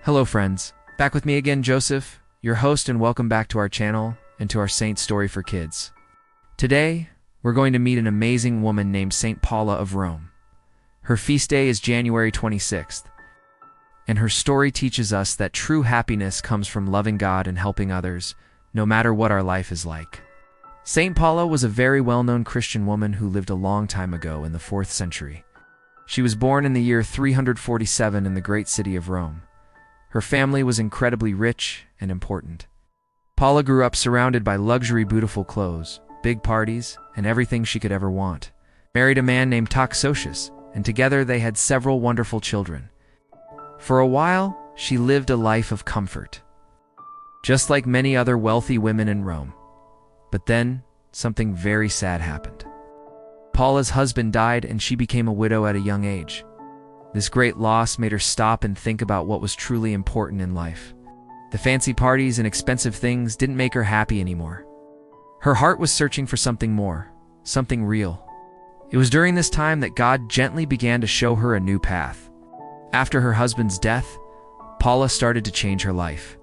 Hello friends, back with me again, Joseph, your host, and welcome back to our channel and to our saint story for kids. Today, we're going to meet an amazing woman named Saint Paula of Rome. Her feast day is January 26th, and her story teaches us that true happiness comes from loving God and helping others, no matter what our life is like. Saint Paula was a very well-known Christian woman who lived a long time ago in the 4th century. She was born in the year 347 in the great city of Rome. Her family was incredibly rich and important. Paula grew up surrounded by luxury, beautiful clothes, big parties, and everything she could ever want. Married a man named Taxocius, and together they had several wonderful children. For a while, she lived a life of comfort, just like many other wealthy women in Rome. But then, something very sad happened. Paula's husband died and she became a widow at a young age. This great loss made her stop and think about what was truly important in life. The fancy parties and expensive things didn't make her happy anymore. Her heart was searching for something more, something real. It was during this time that God gently began to show her a new path. After her husband's death, Paula started to change her life.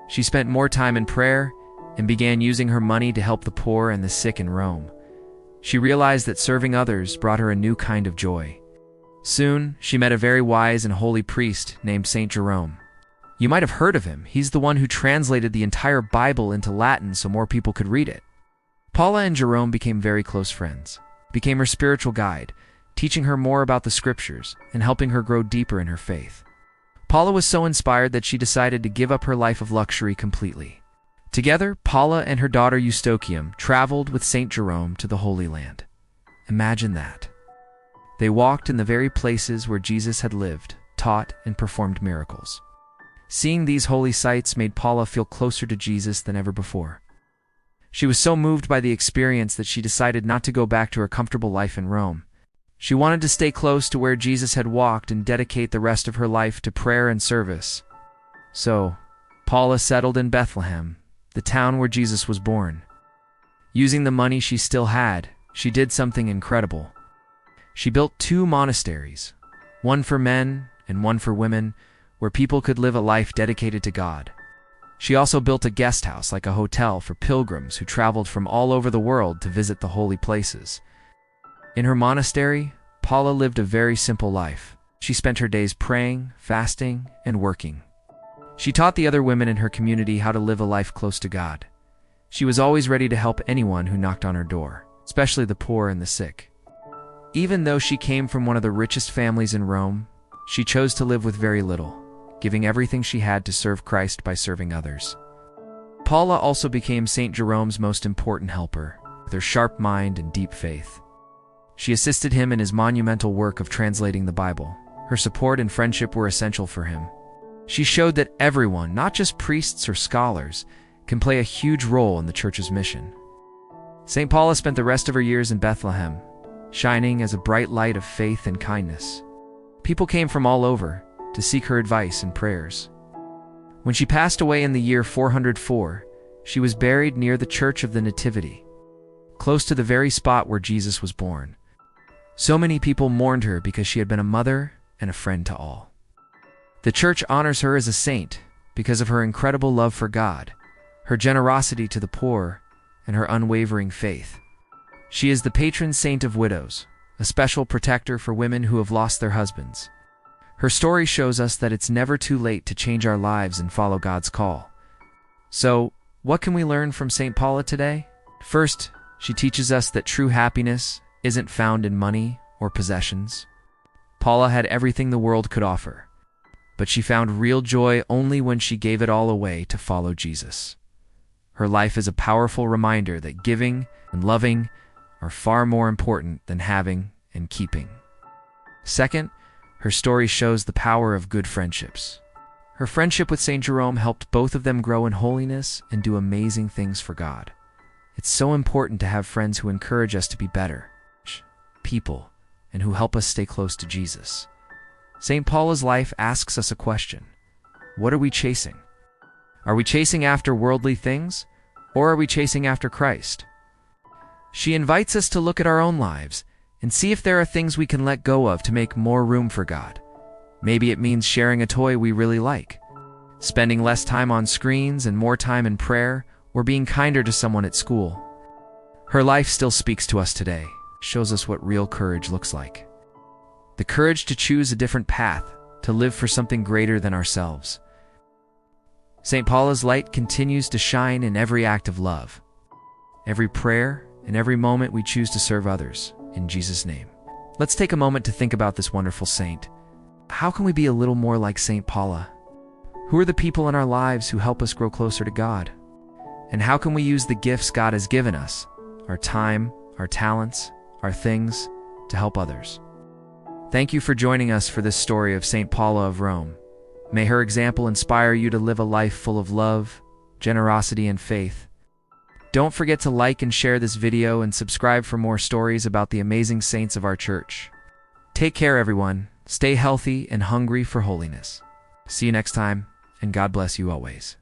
She spent more time in prayer and began using her money to help the poor and the sick in Rome. She realized that serving others brought her a new kind of joy. Soon, she met a very wise and holy priest named Saint Jerome. You might have heard of him. He's the one who translated the entire Bible into Latin so more people could read it. Paula and Jerome became very close friends, became her spiritual guide, teaching her more about the scriptures and helping her grow deeper in her faith. Paula was so inspired that she decided to give up her life of luxury completely. Together, Paula and her daughter Eustochium traveled with Saint Jerome to the Holy Land. Imagine that. They walked in the very places where Jesus had lived, taught, and performed miracles. Seeing these holy sights made Paula feel closer to Jesus than ever before. She was so moved by the experience that she decided not to go back to her comfortable life in Rome. She wanted to stay close to where Jesus had walked and dedicate the rest of her life to prayer and service. So, Paula settled in Bethlehem, the town where Jesus was born. Using the money she still had, she did something incredible. She built 2 monasteries, one for men and one for women, where people could live a life dedicated to God. She also built a guest house, like a hotel, for pilgrims who traveled from all over the world to visit the holy places. In her monastery, Paula lived a very simple life. She spent her days praying, fasting, and working. She taught the other women in her community how to live a life close to God. She was always ready to help anyone who knocked on her door, especially the poor and the sick. Even though she came from one of the richest families in Rome, she chose to live with very little, giving everything she had to serve Christ by serving others. Paula also became Saint Jerome's most important helper, with her sharp mind and deep faith. She assisted him in his monumental work of translating the Bible. Her support and friendship were essential for him. She showed that everyone, not just priests or scholars, can play a huge role in the Church's mission. Saint Paula spent the rest of her years in Bethlehem, shining as a bright light of faith and kindness. People came from all over to seek her advice and prayers. When she passed away in the year 404, she was buried near the Church of the Nativity, close to the very spot where Jesus was born. So many people mourned her because she had been a mother and a friend to all. The Church honors her as a saint because of her incredible love for God, her generosity to the poor, and her unwavering faith. She is the patron saint of widows, a special protector for women who have lost their husbands. Her story shows us that it's never too late to change our lives and follow God's call. So, what can we learn from Saint Paula today? First, she teaches us that true happiness isn't found in money or possessions. Paula had everything the world could offer, but she found real joy only when she gave it all away to follow Jesus. Her life is a powerful reminder that giving and loving are far more important than having and keeping. Second, her story shows the power of good friendships. Her friendship with Saint Jerome helped both of them grow in holiness and do amazing things for God. It's so important to have friends who encourage us to be better people and who help us stay close to Jesus. Saint Paula's life asks us a question. What are we chasing? Are we chasing after worldly things, or are we chasing after Christ? She invites us to look at our own lives and see if there are things we can let go of to make more room for God. Maybe it means sharing a toy we really like, spending less time on screens and more time in prayer, or being kinder to someone at school. Her life still speaks to us today, shows us what real courage looks like. The courage to choose a different path, to live for something greater than ourselves. Saint Paula's light continues to shine in every act of love, every prayer, and every moment we choose to serve others, in Jesus' name. Let's take a moment to think about this wonderful saint. How can we be a little more like Saint Paula? Who are the people in our lives who help us grow closer to God? And how can we use the gifts God has given us, our time, our talents, our things, to help others? Thank you for joining us for this story of Saint Paula of Rome. May her example inspire you to live a life full of love, generosity, and faith. Don't forget to like and share this video and subscribe for more stories about the amazing saints of our church. Take care, everyone. Stay healthy and hungry for holiness. See you next time, and God bless you always.